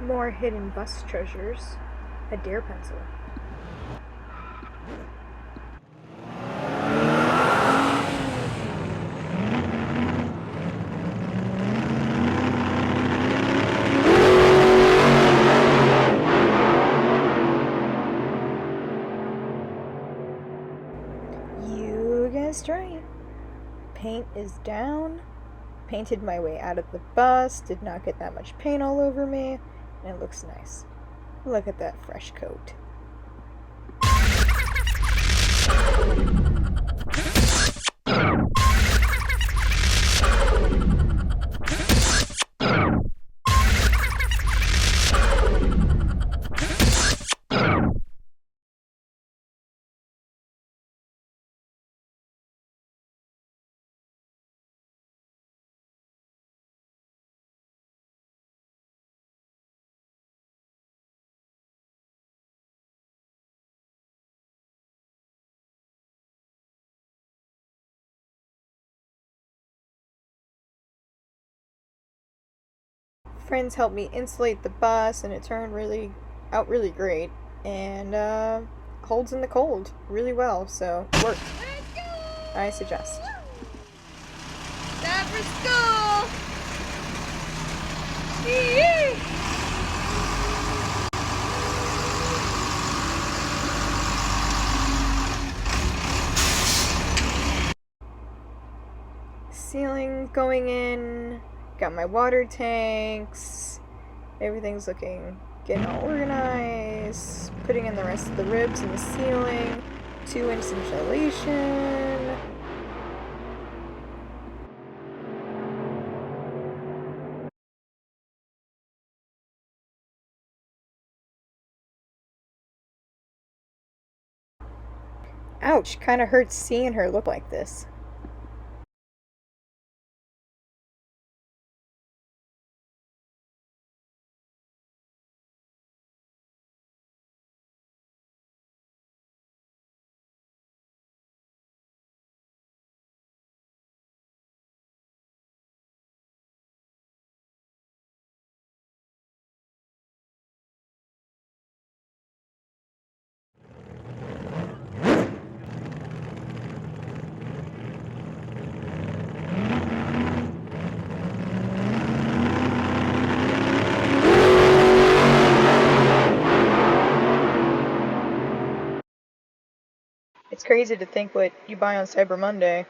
More hidden bus treasures. A dare pencil. You guessed right. Paint is down. Painted my way out of the bus, did not get that much paint all over me, and it looks nice. Look at that fresh coat. Friends helped me insulate the bus, and it turned out really great, and holds in the cold really well, so it worked. I suggest. Time for school! Yee-yee! Ceiling going in, got my water tanks, everything's getting all organized, putting in the rest of the ribs in the ceiling, 2-inch insulation. Ouch, kinda hurts seeing her look like this. It's crazy to think what you buy on Cyber Monday